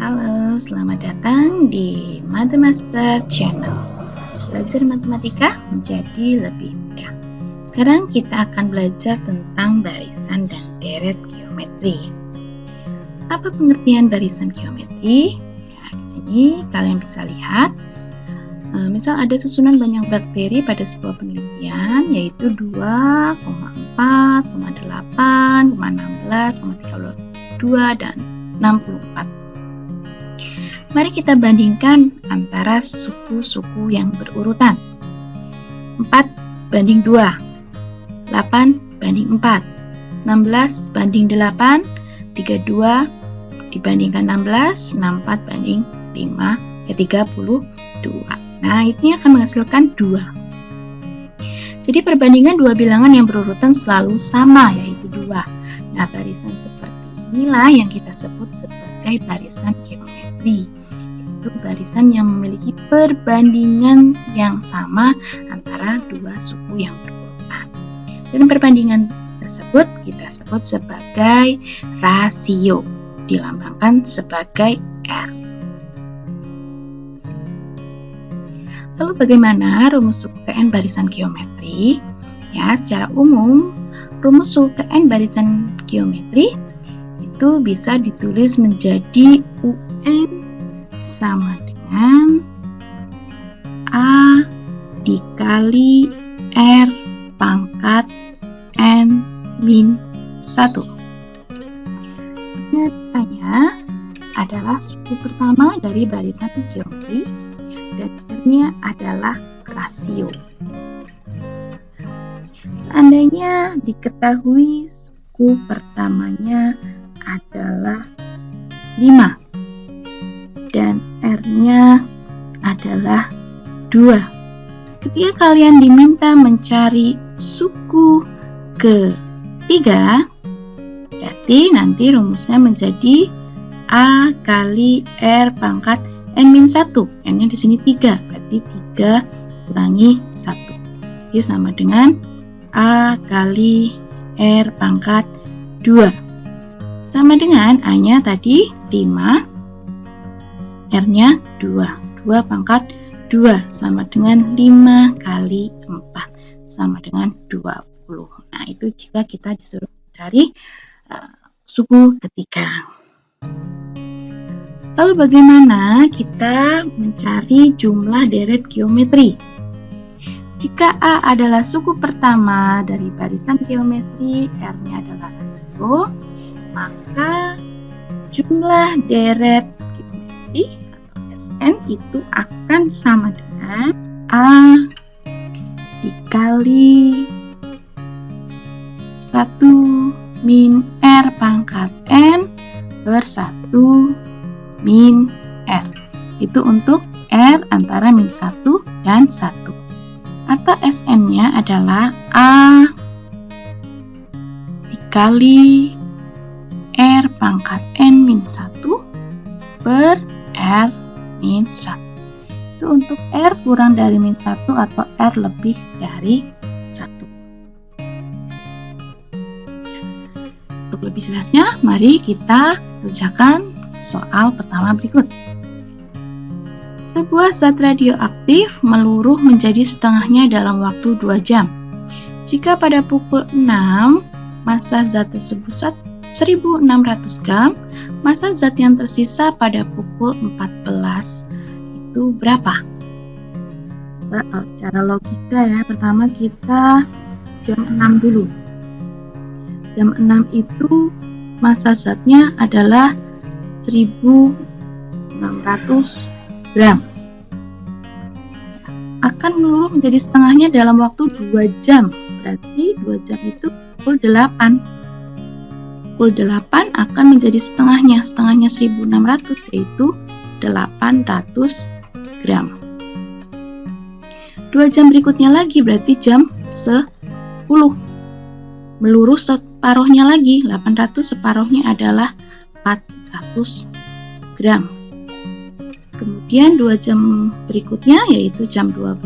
Halo, selamat datang di Mathemaster Channel. Belajar matematika menjadi lebih mudah. Sekarang kita akan belajar tentang barisan dan deret geometri. Apa pengertian barisan geometri? Ya, di sini kalian bisa lihat. Misal ada susunan banyak bakteri pada sebuah penelitian, yaitu 2,4, 8, 16, 32, dan 64. Mari kita bandingkan antara suku-suku yang berurutan. 4 banding 2, 8 banding 4, 16 banding 8, 32 dibandingkan 16, 64 banding 32. Nah, ini akan menghasilkan 2. Jadi perbandingan dua bilangan yang berurutan selalu sama, yaitu 2. Nah, barisan seperti inilah yang kita sebut sebagai barisan geometri. Barisan yang memiliki perbandingan yang sama antara dua suku yang berurutan. Dan perbandingan tersebut kita sebut sebagai rasio, dilambangkan sebagai R. Lalu bagaimana rumus suku Kn barisan geometri? Ya, secara umum rumus suku Kn barisan geometri itu bisa ditulis menjadi UN sama dengan A dikali R pangkat N min 1. Ternyata adalah suku pertama dari barisan geometri dan R-nya adalah rasio. Seandainya diketahui suku pertamanya adalah 5 dan R-nya adalah 2. Ketika kalian diminta mencari suku ketiga, berarti nanti rumusnya menjadi A kali R pangkat N-1. N-nya di sini 3, berarti 3 kurangi 1. Jadi sama dengan A kali R pangkat 2. Sama dengan A-nya tadi 5, R-nya 2. 2 pangkat 2 sama dengan 5 kali 4 sama dengan 20. Nah, itu jika kita disuruh cari suku ketiga. Lalu bagaimana kita mencari jumlah deret geometri? Jika A adalah suku pertama dari barisan geometri, R-nya adalah rasio, maka jumlah deret geometri Sn itu akan sama dengan A dikali 1 min R pangkat N per 1 min R. Itu untuk R antara min 1 dan 1. Atau Sn-nya adalah A dikali R pangkat N min 1 per R min 1. Itu untuk R kurang dari min 1 atau R lebih dari 1. Untuk lebih jelasnya, mari kita kerjakan soal pertama berikut. Sebuah zat radioaktif meluruh menjadi setengahnya dalam waktu 2 jam. Jika pada pukul 6 massa zat tersebut 1600 gram, massa zat yang tersisa pada pukul 14 itu berapa? Secara logika ya, pertama kita jam 6 dulu. Jam 6 itu massa zatnya adalah 1600 gram. Akan meluruh menjadi setengahnya dalam waktu 2 jam. Berarti 2 jam itu pukul 8. Pukul 8 akan menjadi setengahnya 1600, yaitu 800 gram. 2 jam berikutnya lagi berarti jam 10. Meluruh separuhnya lagi, 800 separuhnya adalah 400 gram. Kemudian 2 jam berikutnya yaitu jam 12,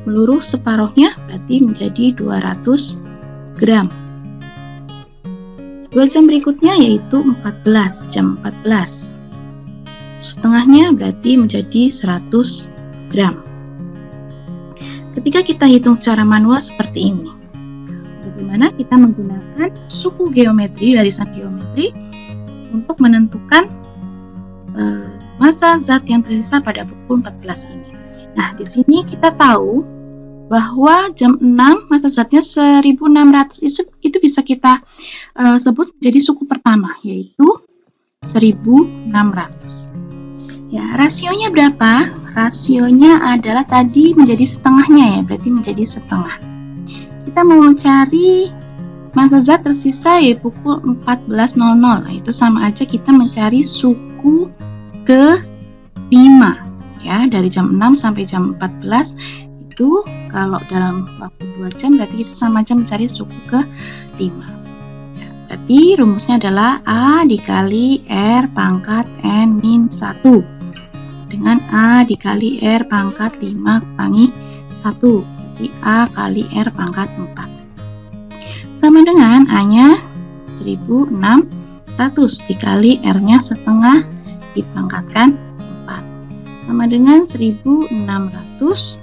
meluruh separuhnya berarti menjadi 200 gram. 2 jam berikutnya yaitu 14, jam 14. setengahnya berarti menjadi 100 gram. Ketika kita hitung secara manual seperti ini, bagaimana kita menggunakan suku geometri, barisan geometri untuk menentukan massa zat yang tersisa pada pukul 14 ini. Nah, di sini kita tahu bahwa jam 6 massa zatnya 1600 itu bisa kita sebut menjadi suku pertama, yaitu 1600. Ya, rasionya berapa? Rasionya adalah tadi menjadi setengahnya ya, berarti menjadi setengah. Kita mau mencari massa zat tersisa yaitu pukul 14.00. Nah, itu sama aja kita mencari suku ke-5 ya, dari jam 6 sampai jam 14 itu kalau dalam waktu 2 jam berarti kita sama aja mencari suku ke-5 ya, berarti rumusnya adalah A dikali R pangkat N min 1 dengan A dikali R pangkat 5 kurangi 1, berarti A kali R pangkat 4 sama dengan A nya 1600 dikali R nya setengah dipangkatkan 4 sama dengan 1600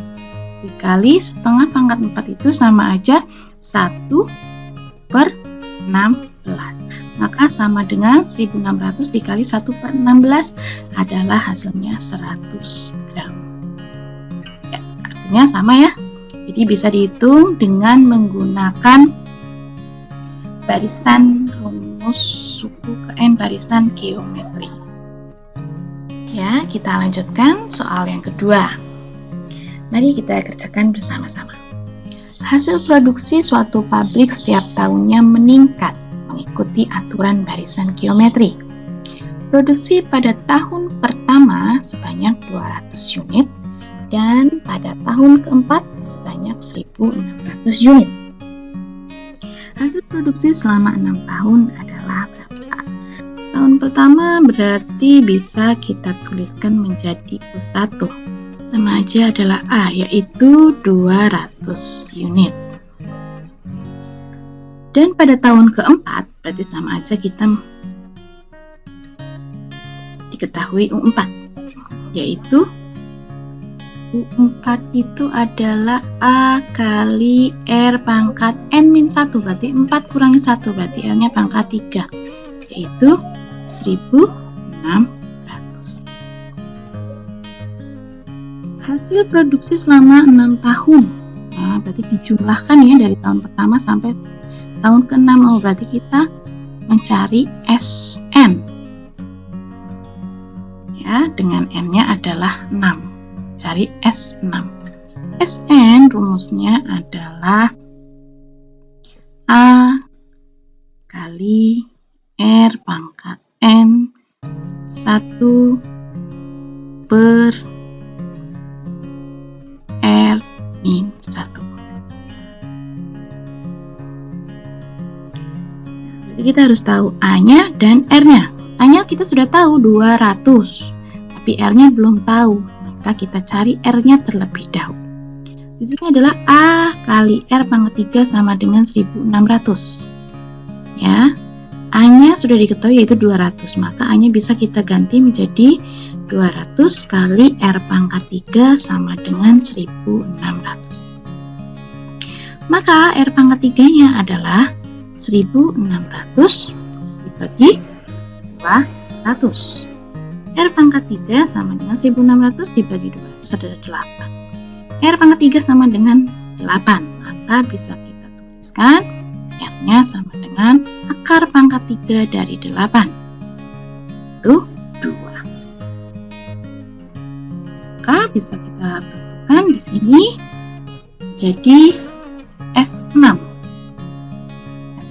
dikali setengah pangkat 4 itu sama aja 1/16. Maka sama dengan 1600 dikali 1/16 adalah hasilnya 100 gram. Ya, hasilnya sama ya. Jadi bisa dihitung dengan menggunakan barisan rumus suku ke N barisan geometri. Ya, kita lanjutkan soal yang kedua. Mari kita kerjakan bersama-sama. Hasil produksi suatu pabrik setiap tahunnya meningkat mengikuti aturan barisan geometri. Produksi pada tahun pertama sebanyak 200 unit dan pada tahun keempat sebanyak 1.600 unit. Hasil produksi selama 6 tahun adalah berapa? Tahun pertama berarti bisa kita tuliskan menjadi U1. Sama aja adalah A, yaitu 200 unit. Dan pada tahun keempat, berarti sama aja kita diketahui U4, yaitu U4 itu adalah A kali R pangkat N min 1, berarti 4 kurangi 1, berarti R-nya pangkat 3, yaitu 1600. Hasil produksi selama 6 tahun. Nah, berarti dijumlahkan ya dari tahun pertama sampai tahun ke-6. Oh, berarti kita mencari SN. Ya, dengan N-nya adalah 6. Cari S6. SN rumusnya adalah A kali R pangkat N 1 per R min 1. Jadi kita harus tahu A-nya dan R-nya. A-nya kita sudah tahu 200, tapi R-nya belum tahu. Maka kita cari R-nya terlebih dahulu. Di sini adalah A kali R pangkat 3 sama dengan 1600. Ya. A-nya sudah diketahui yaitu 200, maka A-nya bisa kita ganti menjadi 200 kali R pangkat 3 sama dengan 1600. Maka R pangkat 3-nya adalah 1600 dibagi 200. R pangkat 3 sama dengan 1600 dibagi 200 adalah 8. R pangkat 3 sama dengan 8, maka bisa kita tuliskan R-nya sama dengan akar pangkat 3 dari 8, itu 2. Maka bisa kita tentukan di sini jadi S6.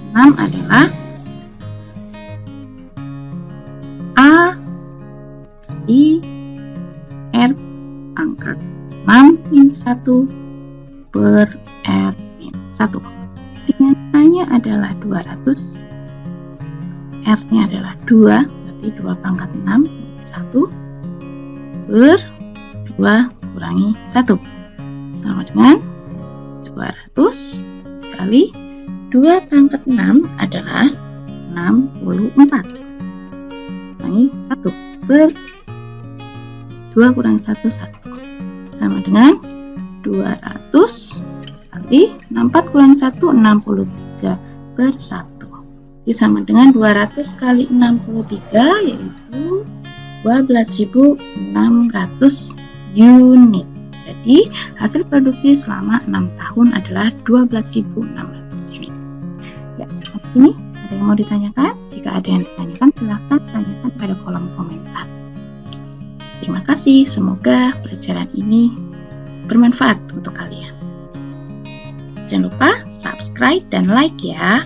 S6 adalah A kali R pangkat 6 min 1 per R min 1. Dengan A-nya adalah 200, R-nya adalah 2, berarti 2 pangkat 6 min 1 per 2 kurangi 1 sama dengan 200 kali 2 pangkat 6 adalah 64 kurangi 1 per 2 kurang 1, 1. Sama dengan 200 kali 64 kurang 1, 63 per 1. Jadi sama dengan 200 kali 63, yaitu 12.600 unit. Jadi hasil produksi selama 6 tahun adalah 12.600 unit. Ya, di sini ada yang mau ditanyakan? Jika ada yang ditanyakan, silahkan tanyakan pada kolom komentar. Terima kasih, semoga pelajaran ini bermanfaat untuk kalian. Jangan lupa subscribe dan like ya.